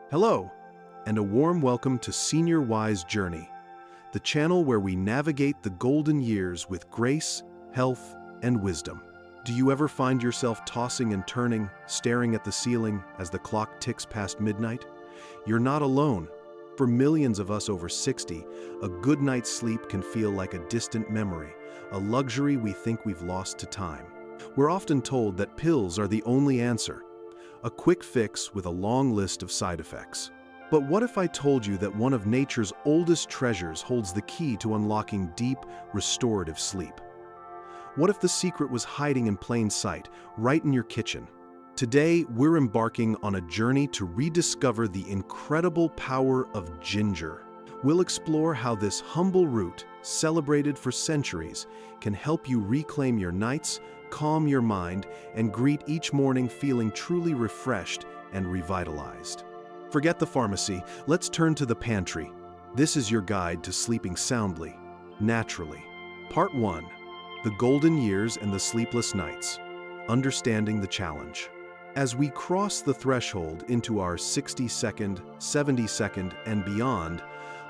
Hello, and a warm welcome to Senior Wise Journey, the channel where we navigate the golden years with grace, health, and wisdom. Do you ever find yourself tossing and turning, staring at the ceiling as the clock ticks past midnight? You're not alone. For millions of us over 60, a good night's sleep can feel like a distant memory, a luxury we think we've lost to time. We're often told that pills are the only answer, a quick fix with a long list of side effects. But what if I told you that one of nature's oldest treasures holds the key to unlocking deep, restorative sleep? What if the secret was hiding in plain sight, right in your kitchen? Today, we're embarking on a journey to rediscover the incredible power of ginger. We'll explore how this humble root, celebrated for centuries, can help you reclaim your nights, calm your mind, and greet each morning feeling truly refreshed and revitalized. Forget the pharmacy, let's turn to the pantry. This is your guide to sleeping soundly, naturally. Part 1. The Golden Years and the Sleepless Nights. Understanding the Challenge. As we cross the threshold into our 60-second, 70-second, and beyond,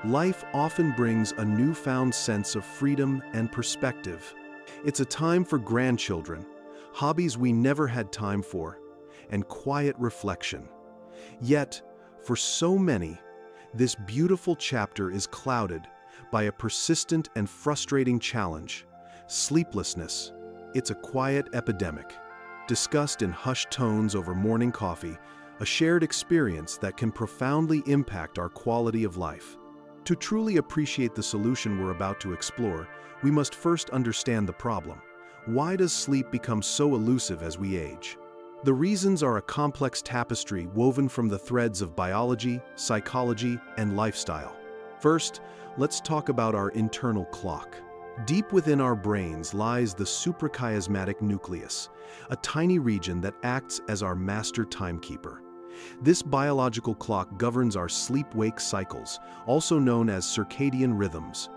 life often brings a newfound sense of freedom and perspective. It's a time for grandchildren, hobbies we never had time for, and quiet reflection. Yet, for so many, this beautiful chapter is clouded by a persistent and frustrating challenge: sleeplessness. It's a quiet epidemic, discussed in hushed tones over morning coffee, a shared experience that can profoundly impact our quality of life. To truly appreciate the solution we're about to explore, we must first understand the problem. Why does sleep become so elusive as we age? The reasons are a complex tapestry woven from the threads of biology, psychology, and lifestyle. First, let's talk about our internal clock. Deep within our brains lies the suprachiasmatic nucleus, a tiny region that acts as our master timekeeper. This biological clock governs our sleep-wake cycles, also known as circadian rhythms.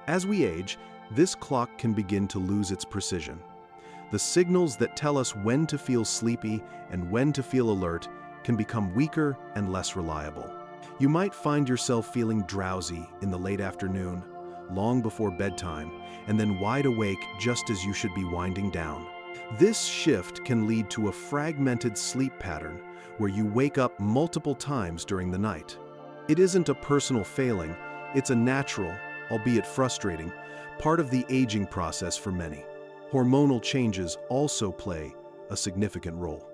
As we age, this clock can begin to lose its precision. The signals that tell us when to feel sleepy and when to feel alert can become weaker and less reliable. You might find yourself feeling drowsy in the late afternoon, long before bedtime, and then wide awake just as you should be winding down. This shift can lead to a fragmented sleep pattern where you wake up multiple times during the night. It isn't a personal failing, it's a natural, albeit frustrating, part of the aging process for many. Hormonal changes also play a significant role.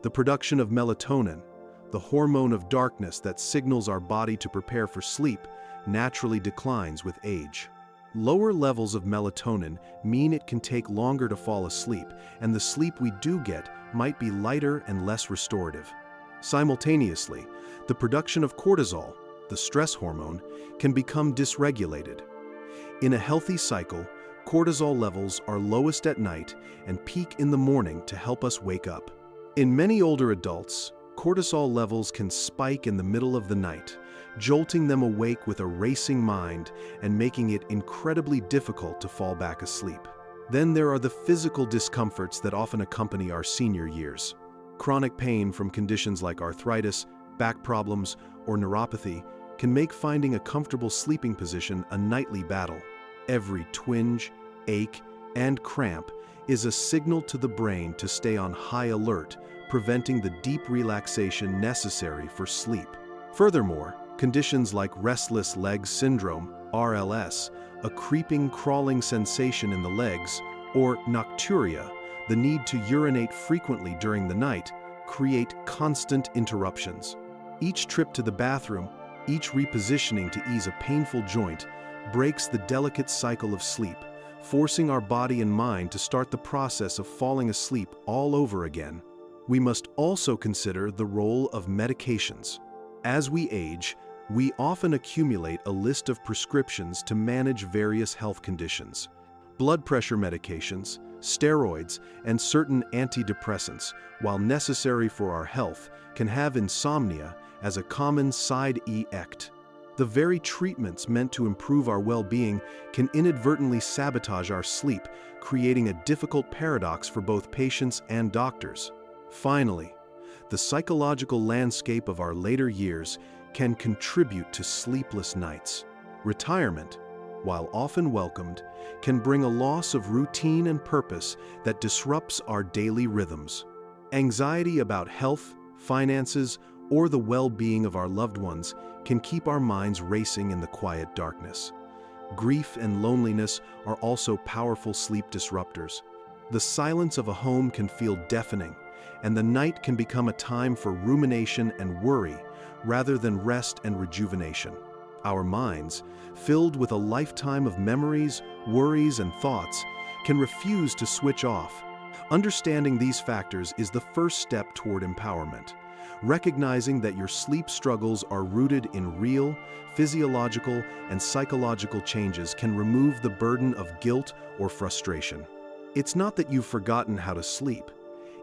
The production of melatonin, the hormone of darkness that signals our body to prepare for sleep, naturally declines with age. Lower levels of melatonin mean it can take longer to fall asleep, and the sleep we do get might be lighter and less restorative. Simultaneously, the production of cortisol, the stress hormone, can become dysregulated. In a healthy cycle, cortisol levels are lowest at night and peak in the morning to help us wake up. In many older adults, cortisol levels can spike in the middle of the night, jolting them awake with a racing mind and making it incredibly difficult to fall back asleep. Then there are the physical discomforts that often accompany our senior years. Chronic pain from conditions like arthritis, back problems, or neuropathy can make finding a comfortable sleeping position a nightly battle. Every twinge, ache, and cramp is a signal to the brain to stay on high alert, preventing the deep relaxation necessary for sleep. Furthermore, conditions like restless leg syndrome, RLS, a creeping, crawling sensation in the legs, or nocturia, the need to urinate frequently during the night, create constant interruptions. Each trip to the bathroom, each repositioning to ease a painful joint, breaks the delicate cycle of sleep, forcing our body and mind to start the process of falling asleep all over again. We must also consider the role of medications. As we age, we often accumulate a list of prescriptions to manage various health conditions. Blood pressure medications, steroids, and certain antidepressants, while necessary for our health, can have insomnia as a common side effect. The very treatments meant to improve our well-being can inadvertently sabotage our sleep, creating a difficult paradox for both patients and doctors. Finally, the psychological landscape of our later years can contribute to sleepless nights. Retirement, while often welcomed, can bring a loss of routine and purpose that disrupts our daily rhythms. Anxiety about health, finances, or the well-being of our loved ones can keep our minds racing in the quiet darkness. Grief and loneliness are also powerful sleep disruptors. The silence of a home can feel deafening, and the night can become a time for rumination and worry rather than rest and rejuvenation. Our minds, filled with a lifetime of memories, worries, and thoughts, can refuse to switch off. Understanding these factors is the first step toward empowerment. Recognizing that your sleep struggles are rooted in real, physiological, and psychological changes can remove the burden of guilt or frustration. It's not that you've forgotten how to sleep.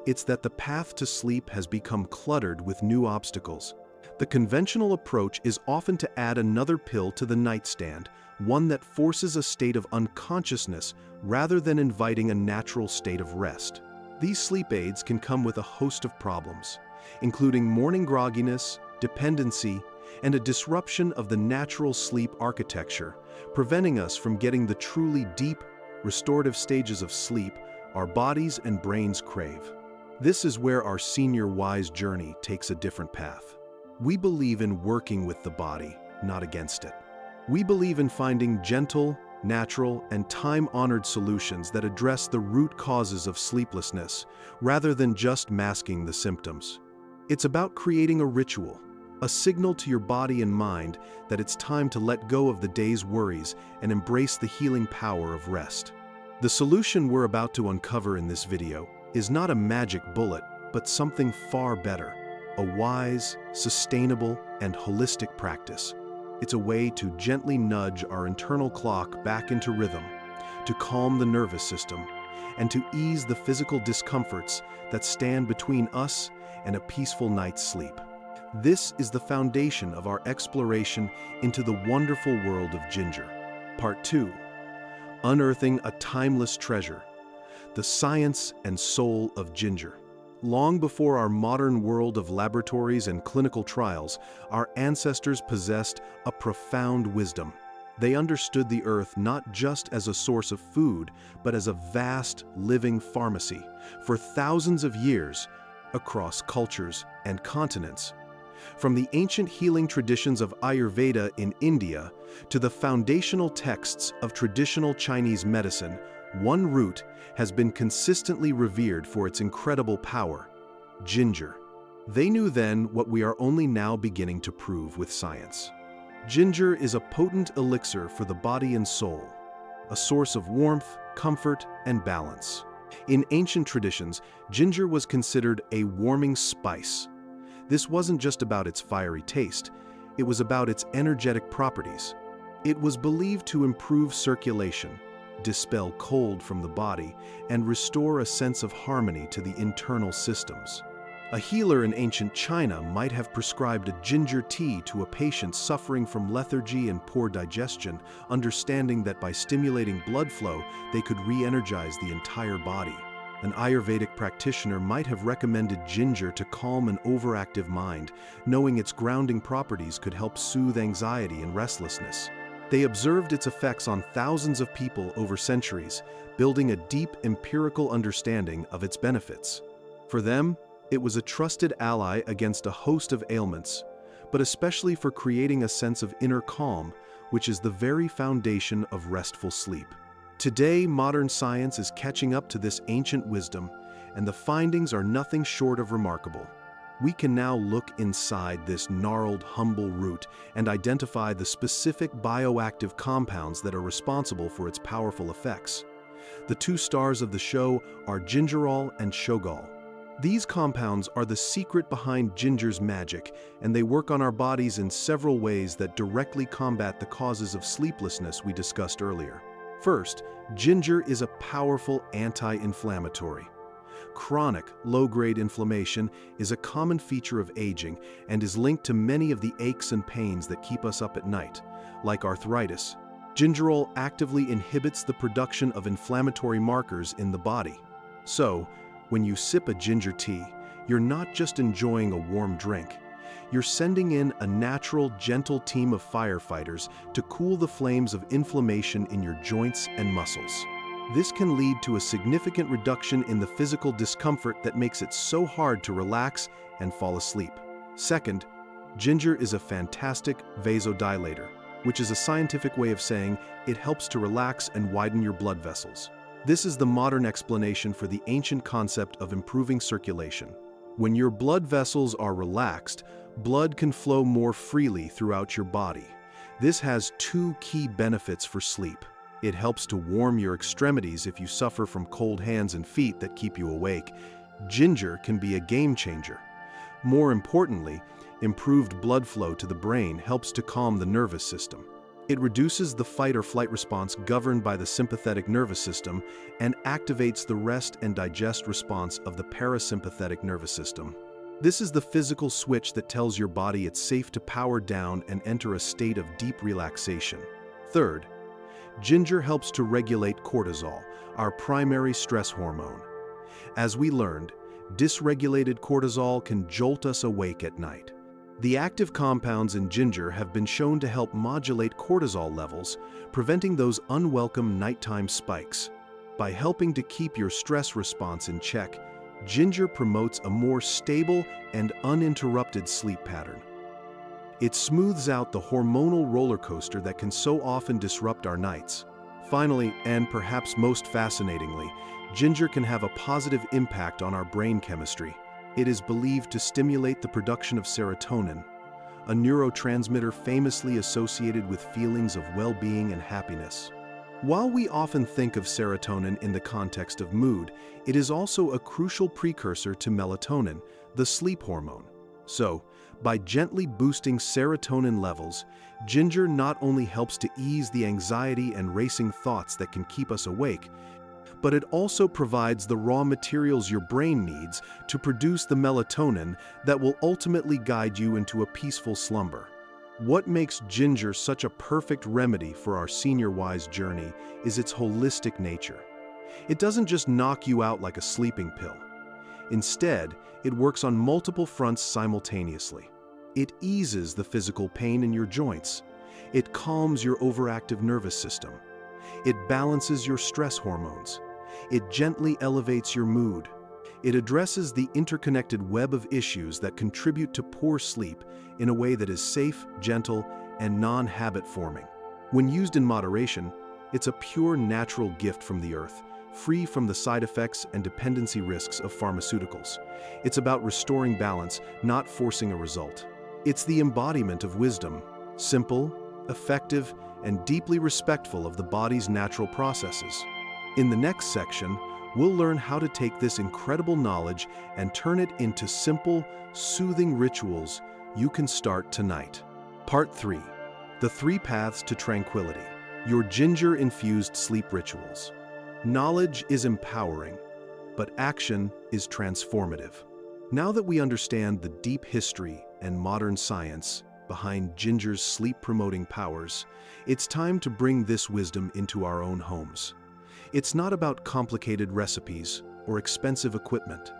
It's that the path to sleep has become cluttered with new obstacles. The conventional approach is often to add another pill to the nightstand, one that forces a state of unconsciousness rather than inviting a natural state of rest. These sleep aids can come with a host of problems, including morning grogginess, dependency, and a disruption of the natural sleep architecture, preventing us from getting the truly deep, restorative stages of sleep our bodies and brains crave. This is where our Senior Wise journey takes a different path. We believe in working with the body, not against it. We believe in finding gentle, natural, and time-honored solutions that address the root causes of sleeplessness, rather than just masking the symptoms. It's about creating a ritual, a signal to your body and mind that it's time to let go of the day's worries and embrace the healing power of rest. The solution we're about to uncover in this video is not a magic bullet, but something far better. A wise, sustainable, and holistic practice. It's a way to gently nudge our internal clock back into rhythm, to calm the nervous system, and to ease the physical discomforts that stand between us and a peaceful night's sleep. This is the foundation of our exploration into the wonderful world of ginger. Part 2. Unearthing a timeless treasure, the science and soul of ginger. Long before our modern world of laboratories and clinical trials, our ancestors possessed a profound wisdom. They understood the earth not just as a source of food, but as a vast, living pharmacy for thousands of years across cultures and continents. From the ancient healing traditions of Ayurveda in India to the foundational texts of traditional Chinese medicine, one root has been consistently revered for its incredible power: ginger. They knew then what we are only now beginning to prove with science. Ginger is a potent elixir for the body and soul, a source of warmth, comfort, and balance. In ancient traditions, ginger was considered a warming spice. This wasn't just about its fiery taste, it was about its energetic properties. It was believed to improve circulation, dispel cold from the body, and restore a sense of harmony to the internal systems. A healer in ancient China might have prescribed a ginger tea to a patient suffering from lethargy and poor digestion, understanding that by stimulating blood flow, they could re-energize the entire body. An Ayurvedic practitioner might have recommended ginger to calm an overactive mind, knowing its grounding properties could help soothe anxiety and restlessness. They observed its effects on thousands of people over centuries, building a deep empirical understanding of its benefits. For them, it was a trusted ally against a host of ailments, but especially for creating a sense of inner calm, which is the very foundation of restful sleep. Today, modern science is catching up to this ancient wisdom, and the findings are nothing short of remarkable. We can now look inside this gnarled, humble root and identify the specific bioactive compounds that are responsible for its powerful effects. The two stars of the show are gingerol and shogal. These compounds are the secret behind ginger's magic, and they work on our bodies in several ways that directly combat the causes of sleeplessness we discussed earlier. First, ginger is a powerful anti-inflammatory. Chronic, low-grade inflammation is a common feature of aging and is linked to many of the aches and pains that keep us up at night, like arthritis. Gingerol actively inhibits the production of inflammatory markers in the body. So, when you sip a ginger tea, You're not just enjoying a warm drink. You're sending in a natural, gentle team of firefighters to cool the flames of inflammation in your joints and muscles. This can lead to a significant reduction in the physical discomfort that makes it so hard to relax and fall asleep. Second, ginger is a fantastic vasodilator, which is a scientific way of saying it helps to relax and widen your blood vessels. This is the modern explanation for the ancient concept of improving circulation. When your blood vessels are relaxed, blood can flow more freely throughout your body. This has two key benefits for sleep. It helps to warm your extremities if you suffer from cold hands and feet that keep you awake. Ginger can be a game changer. More importantly, improved blood flow to the brain helps to calm the nervous system. It reduces the fight or flight response governed by the sympathetic nervous system and activates the rest and digest response of the parasympathetic nervous system. This is the physical switch that tells your body it's safe to power down and enter a state of deep relaxation. Third, ginger helps to regulate cortisol, our primary stress hormone. As we learned, dysregulated cortisol can jolt us awake at night. The active compounds in ginger have been shown to help modulate cortisol levels, preventing those unwelcome nighttime spikes. By helping to keep your stress response in check, ginger promotes a more stable and uninterrupted sleep pattern. It smooths out the hormonal roller coaster that can so often disrupt our nights. Finally, and perhaps most fascinatingly, ginger can have a positive impact on our brain chemistry. It is believed to stimulate the production of serotonin, a neurotransmitter famously associated with feelings of well-being and happiness. While we often think of serotonin in the context of mood, it is also a crucial precursor to melatonin, the sleep hormone. So, by gently boosting serotonin levels, ginger not only helps to ease the anxiety and racing thoughts that can keep us awake, but it also provides the raw materials your brain needs to produce the melatonin that will ultimately guide you into a peaceful slumber. What makes ginger such a perfect remedy for our senior-wise journey is its holistic nature. It doesn't just knock you out like a sleeping pill. Instead, it works on multiple fronts simultaneously. It eases the physical pain in your joints. It calms your overactive nervous system. It balances your stress hormones. It gently elevates your mood. It addresses the interconnected web of issues that contribute to poor sleep in a way that is safe, gentle, and non-habit forming. When used in moderation, it's a pure natural gift from the earth, free from the side effects and dependency risks of pharmaceuticals. It's about restoring balance, not forcing a result. It's the embodiment of wisdom, simple, effective, and deeply respectful of the body's natural processes. In the next section, we'll learn how to take this incredible knowledge and turn it into simple, soothing rituals you can start tonight. Part 3. The 3 Paths to Tranquility. Your ginger-infused sleep rituals. Knowledge is empowering, but action is transformative. Now that we understand the deep history and modern science behind ginger's sleep-promoting powers, it's time to bring this wisdom into our own homes. It's not about complicated recipes or expensive equipment.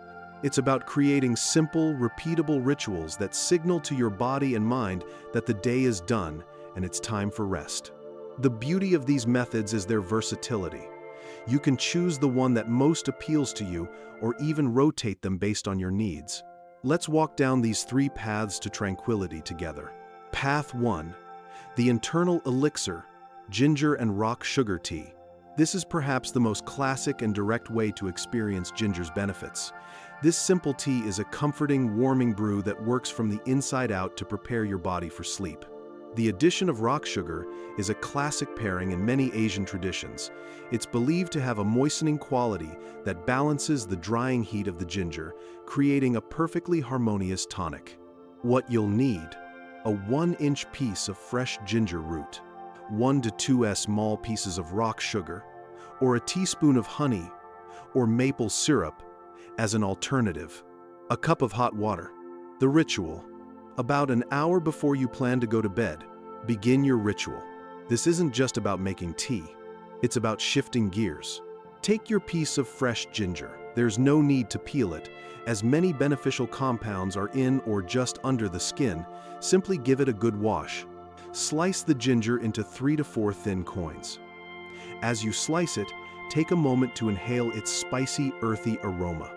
It's about creating simple, repeatable rituals that signal to your body and mind that the day is done and it's time for rest. The beauty of these methods is their versatility. You can choose the one that most appeals to you or even rotate them based on your needs. Let's walk down these 3 paths to tranquility together. Path 1. The internal elixir, ginger and rock sugar tea. This is perhaps the most classic and direct way to experience ginger's benefits. This simple tea is a comforting, warming brew that works from the inside out to prepare your body for sleep. The addition of rock sugar is a classic pairing in many Asian traditions. It's believed to have a moistening quality that balances the drying heat of the ginger, creating a perfectly harmonious tonic. What you'll need: a 1-inch piece of fresh ginger root, 1 to 2 small pieces of rock sugar, or a teaspoon of honey or maple syrup as an alternative, a cup of hot water. The ritual. About an hour before you plan to go to bed, begin your ritual. This isn't just about making tea. It's about shifting gears. Take your piece of fresh ginger, There's no need to peel it, as many beneficial compounds are in or just under the skin. Simply give it a good wash. Slice the ginger into 3 to 4 thin coins. As you slice it, take a moment to inhale its spicy, earthy aroma.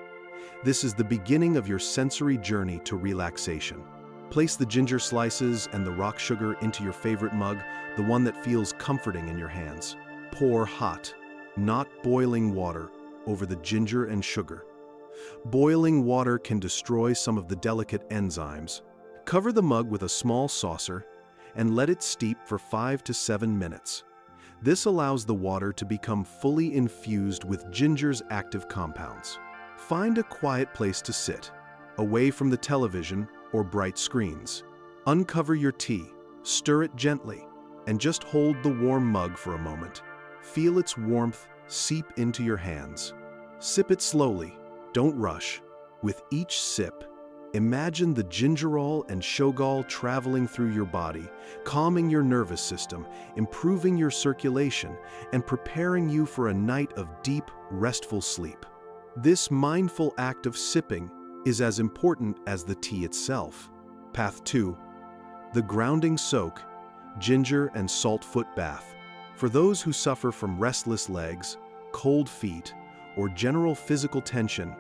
This is the beginning of your sensory journey to relaxation. Place the ginger slices and the rock sugar into your favorite mug, the one that feels comforting in your hands. Pour hot, not boiling water, over the ginger and sugar. Boiling water can destroy some of the delicate enzymes. Cover the mug with a small saucer and let it steep for 5 to 7 minutes. This allows the water to become fully infused with ginger's active compounds. Find a quiet place to sit, away from the television or bright screens. Uncover your tea, stir it gently, and just hold the warm mug for a moment. Feel its warmth seep into your hands. Sip it slowly, don't rush. With each sip, imagine the gingerol and shogal traveling through your body, calming your nervous system, improving your circulation, and preparing you for a night of deep, restful sleep. This mindful act of sipping is as important as the tea itself. Path 2. The grounding soak, ginger and salt foot bath. For those who suffer from restless legs, cold feet, or general physical tension,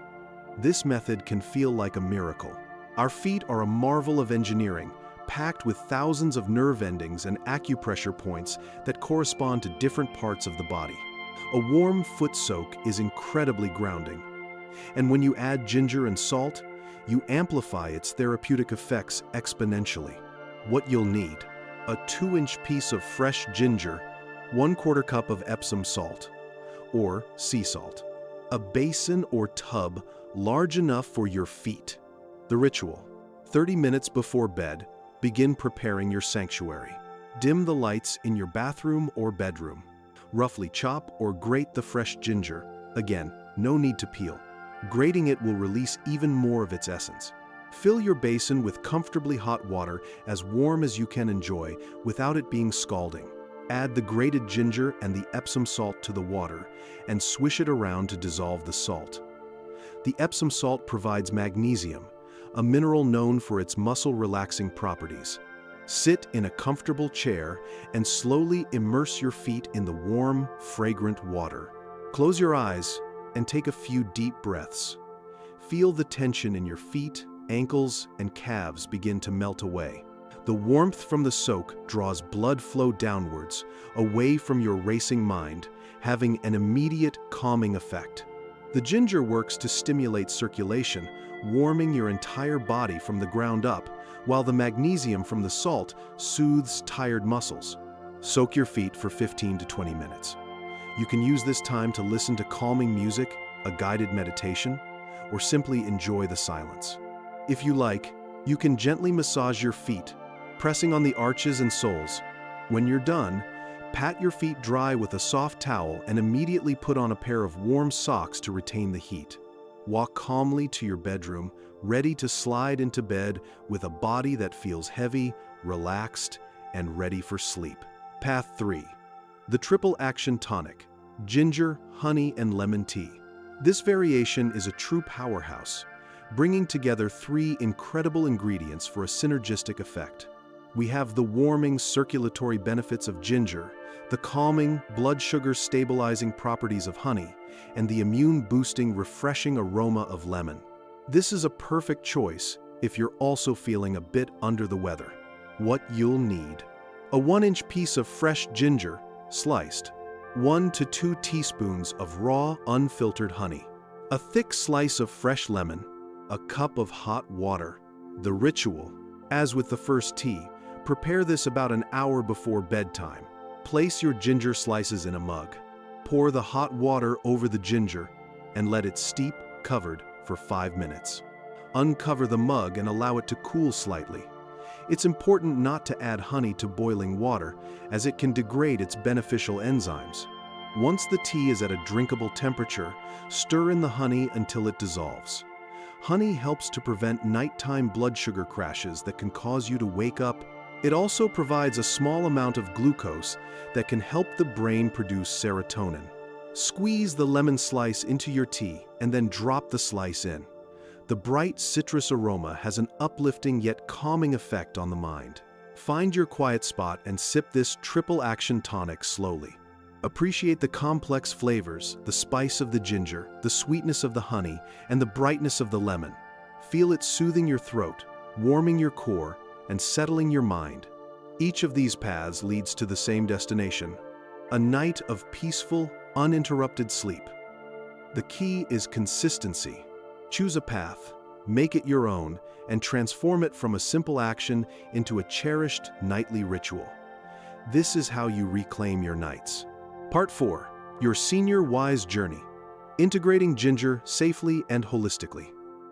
this method can feel like a miracle. Our feet are a marvel of engineering, packed with thousands of nerve endings and acupressure points that correspond to different parts of the body. A warm foot soak is incredibly grounding. And when you add ginger and salt, you amplify its therapeutic effects exponentially. What you'll need: a 2-inch piece of fresh ginger, 1/4 cup of Epsom salt, or sea salt, a basin or tub large enough for your feet. The ritual: 30 minutes before bed, begin preparing your sanctuary. Dim the lights in your bathroom or bedroom. Roughly chop or grate the fresh ginger. Again, no need to peel. Grating it will release even more of its essence. Fill your basin with comfortably hot water, as warm as you can enjoy, without it being scalding. Add the grated ginger and the Epsom salt to the water, and swish it around to dissolve the salt. The Epsom salt provides magnesium, a mineral known for its muscle-relaxing properties. Sit in a comfortable chair and slowly immerse your feet in the warm, fragrant water. Close your eyes and take a few deep breaths. Feel the tension in your feet, ankles, and calves begin to melt away. The warmth from the soak draws blood flow downwards, away from your racing mind, having an immediate calming effect. The ginger works to stimulate circulation, warming your entire body from the ground up, while the magnesium from the salt soothes tired muscles. Soak your feet for 15 to 20 minutes. You can use this time to listen to calming music, a guided meditation, or simply enjoy the silence. If you like, you can gently massage your feet, pressing on the arches and soles. When you're done, pat your feet dry with a soft towel and immediately put on a pair of warm socks to retain the heat. Walk calmly to your bedroom, ready to slide into bed with a body that feels heavy, relaxed, and ready for sleep. Path 3. The triple action tonic, ginger, honey, and lemon tea. This variation is a true powerhouse, bringing together 3 incredible ingredients for a synergistic effect. We have the warming circulatory benefits of ginger, the calming, blood sugar stabilizing properties of honey, and the immune-boosting, refreshing aroma of lemon. This is a perfect choice if you're also feeling a bit under the weather. What you'll need: a 1-inch piece of fresh ginger, sliced, 1 to 2 teaspoons of raw, unfiltered honey, a thick slice of fresh lemon, a cup of hot water. The ritual: as with the first tea, prepare this about an hour before bedtime. Place your ginger slices in a mug. Pour the hot water over the ginger and let it steep, covered, for 5 minutes. Uncover the mug and allow it to cool slightly. It's important not to add honey to boiling water, as it can degrade its beneficial enzymes. Once the tea is at a drinkable temperature, stir in the honey until it dissolves. Honey helps to prevent nighttime blood sugar crashes that can cause you to wake up. It also provides a small amount of glucose that can help the brain produce serotonin. Squeeze the lemon slice into your tea and then drop the slice in. The bright citrus aroma has an uplifting yet calming effect on the mind. Find your quiet spot and sip this triple action tonic slowly. Appreciate the complex flavors, the spice of the ginger, the sweetness of the honey, and the brightness of the lemon. Feel it soothing your throat, warming your core, and settling your mind. Each of these paths leads to the same destination: a night of peaceful, uninterrupted sleep. The key is consistency. Choose a path, make it your own, and transform it from a simple action into a cherished nightly ritual. This is how you reclaim your nights. Part 4. Your Senior Wise Journey. Integrating ginger safely and holistically.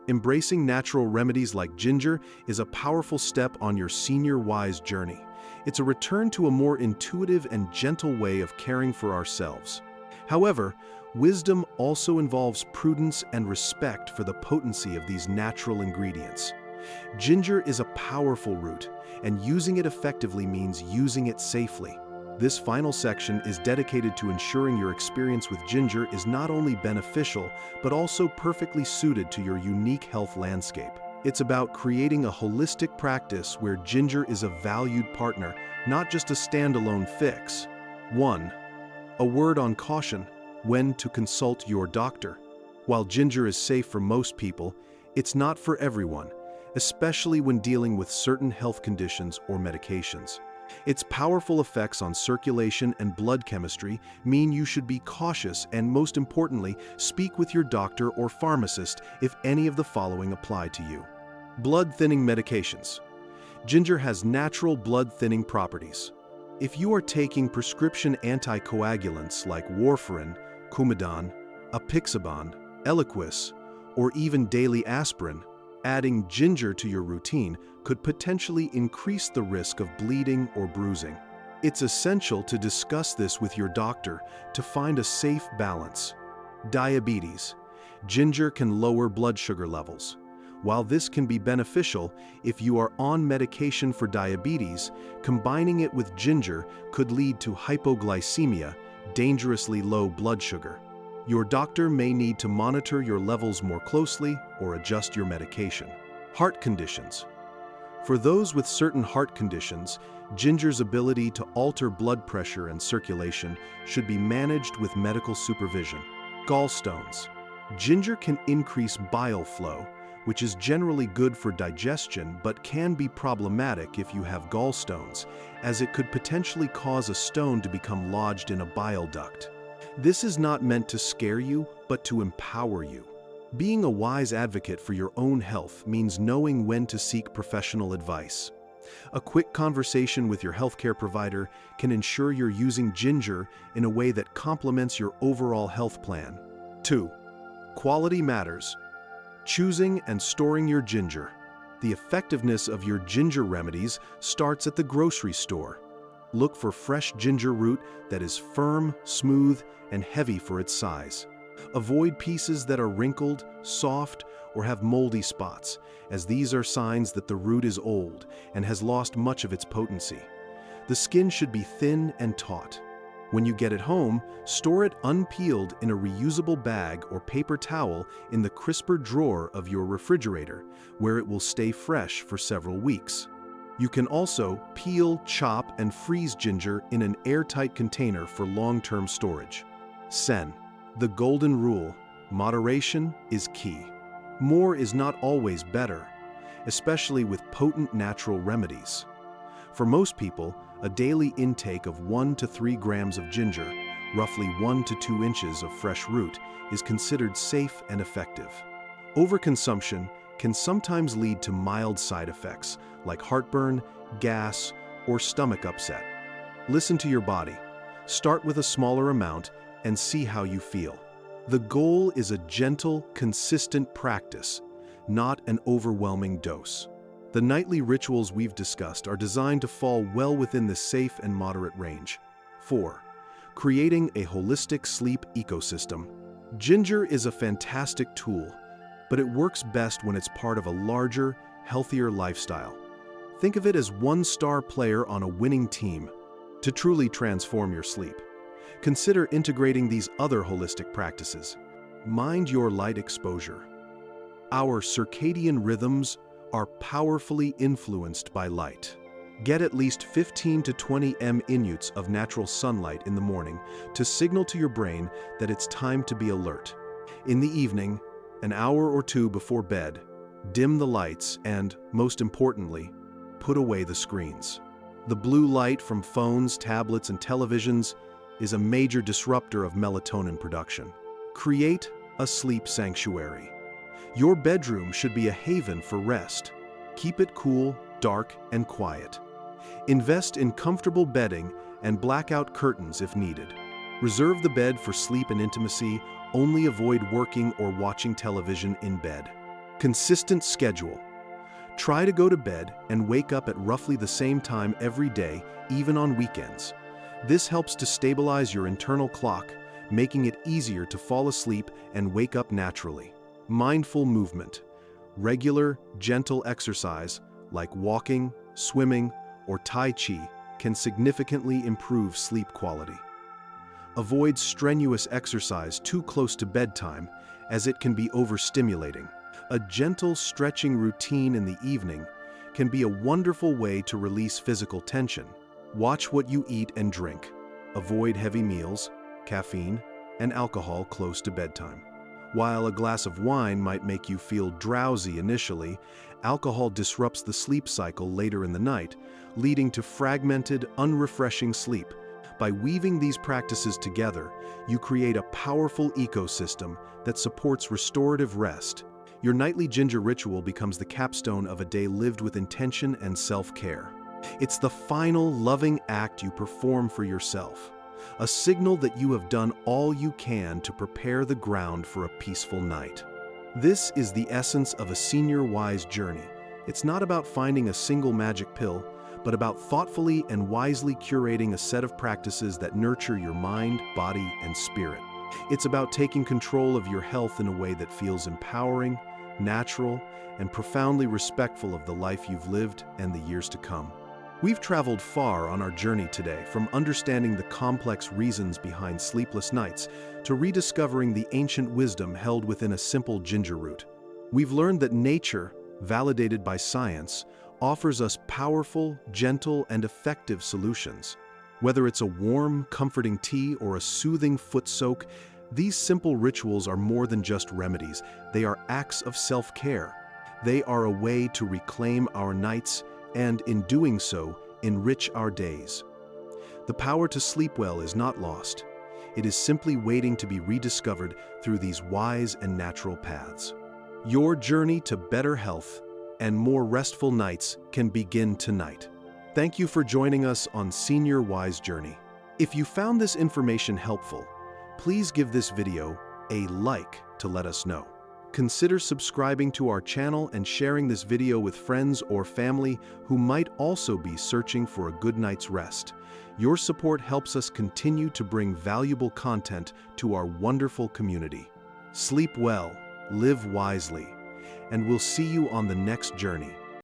Embracing natural remedies like ginger is a powerful step on your Senior Wise journey. It's a return to a more intuitive and gentle way of caring for ourselves. However, wisdom also involves prudence and respect for the potency of these natural ingredients. Ginger is a powerful root, and using it effectively means using it safely. This final section is dedicated to ensuring your experience with ginger is not only beneficial, but also perfectly suited to your unique health landscape. It's about creating a holistic practice where ginger is a valued partner, not just a standalone fix. 1. A word on caution: when to consult your doctor. While ginger is safe for most people, it's not for everyone, especially when dealing with certain health conditions or medications. Its powerful effects on circulation and blood chemistry mean you should be cautious and, most importantly, speak with your doctor or pharmacist if any of the following apply to you. Blood-thinning medications. Ginger has natural blood-thinning properties. If you are taking prescription anticoagulants like warfarin, Coumadin, apixaban, Eliquis, or even daily aspirin, adding ginger to your routine could potentially increase the risk of bleeding or bruising. It's essential to discuss this with your doctor to find a safe balance. Diabetes. Ginger can lower blood sugar levels. While this can be beneficial if you are on medication for diabetes, combining it with ginger could lead to hypoglycemia, dangerously low blood sugar. Your doctor may need to monitor your levels more closely or adjust your medication. Heart conditions. For those with certain heart conditions, ginger's ability to alter blood pressure and circulation should be managed with medical supervision. Gallstones. Ginger can increase bile flow, which is generally good for digestion but can be problematic if you have gallstones, as it could potentially cause a stone to become lodged in a bile duct. This is not meant to scare you, but to empower you. Being a wise advocate for your own health means knowing when to seek professional advice. A quick conversation with your healthcare provider can ensure you're using ginger in a way that complements your overall health plan. 2. Quality matters. Choosing and storing your ginger. The effectiveness of your ginger remedies starts at the grocery store. Look for fresh ginger root that is firm, smooth, and heavy for its size. Avoid pieces that are wrinkled, soft, or have moldy spots, as these are signs that the root is old and has lost much of its potency. The skin should be thin and taut. When you get it home, store it unpeeled in a reusable bag or paper towel in the crisper drawer of your refrigerator, where it will stay fresh for several weeks. You can also peel, chop, and freeze ginger in an airtight container for long-term storage. Sen. The golden rule: moderation is key. More is not always better, especially with potent natural remedies. For most people, a daily intake of 1 to 3 grams of ginger, roughly 1 to 2 inches of fresh root, is considered safe and effective. Overconsumption can sometimes lead to mild side effects like heartburn, gas, or stomach upset. Listen to your body. Start with a smaller amount and see how you feel. The goal is a gentle, consistent practice, not an overwhelming dose. The nightly rituals we've discussed are designed to fall well within the safe and moderate range. 4. Creating a holistic sleep ecosystem. Ginger is a fantastic tool, but it works best when it's part of a larger, healthier lifestyle. Think of it as one star player on a winning team. To truly transform your sleep, Consider integrating these other holistic practices. Mind your light exposure. Our circadian rhythms are powerfully influenced by light. Get at least 15 to 20 minutes of natural sunlight in the morning to signal to your brain that it's time to be alert. In the evening, an hour or two before bed, dim the lights and, most importantly, put away the screens. The blue light from phones, tablets, and televisions is a major disruptor of melatonin production. Create a sleep sanctuary. Your bedroom should be a haven for rest. Keep it cool, dark, and quiet. Invest in comfortable bedding and blackout curtains if needed. Reserve the bed for sleep and intimacy. Only avoid working or watching television in bed. Consistent schedule. Try to go to bed and wake up at roughly the same time every day, even on weekends. This helps to stabilize your internal clock, making it easier to fall asleep and wake up naturally. Mindful movement. Regular, gentle exercise, like walking, swimming, or Tai Chi, can significantly improve sleep quality. Avoid strenuous exercise too close to bedtime, as it can be overstimulating. A gentle stretching routine in the evening can be a wonderful way to release physical tension. Watch what you eat and drink. Avoid heavy meals, caffeine, and alcohol close to bedtime. While a glass of wine might make you feel drowsy initially, alcohol disrupts the sleep cycle later in the night, leading to fragmented, unrefreshing sleep. By weaving these practices together, you create a powerful ecosystem that supports restorative rest. Your nightly ginger ritual becomes the capstone of a day lived with intention and self-care. It's the final loving act you perform for yourself, a signal that you have done all you can to prepare the ground for a peaceful night. This is the essence of a senior wise journey. It's not about finding a single magic pill, but about thoughtfully and wisely curating a set of practices that nurture your mind, body, and spirit. It's about taking control of your health in a way that feels empowering, natural, and profoundly respectful of the life you've lived and the years to come. We've traveled far on our journey today, from understanding the complex reasons behind sleepless nights to rediscovering the ancient wisdom held within a simple ginger root. We've learned that nature, validated by science, offers us powerful, gentle, and effective solutions. Whether it's a warm, comforting tea or a soothing foot soak, these simple rituals are more than just remedies. They are acts of self-care. They are a way to reclaim our nights and, in doing so, enrich our days. The power to sleep well is not lost. It is simply waiting to be rediscovered through these wise and natural paths. Your journey to better health and more restful nights can begin tonight. Thank you for joining us on Senior Wise Journey. If you found this information helpful, please give this video a like to let us know. Consider subscribing to our channel and sharing this video with friends or family who might also be searching for a good night's rest. Your support helps us continue to bring valuable content to our wonderful community. Sleep well, live wisely, and we'll see you on the next journey.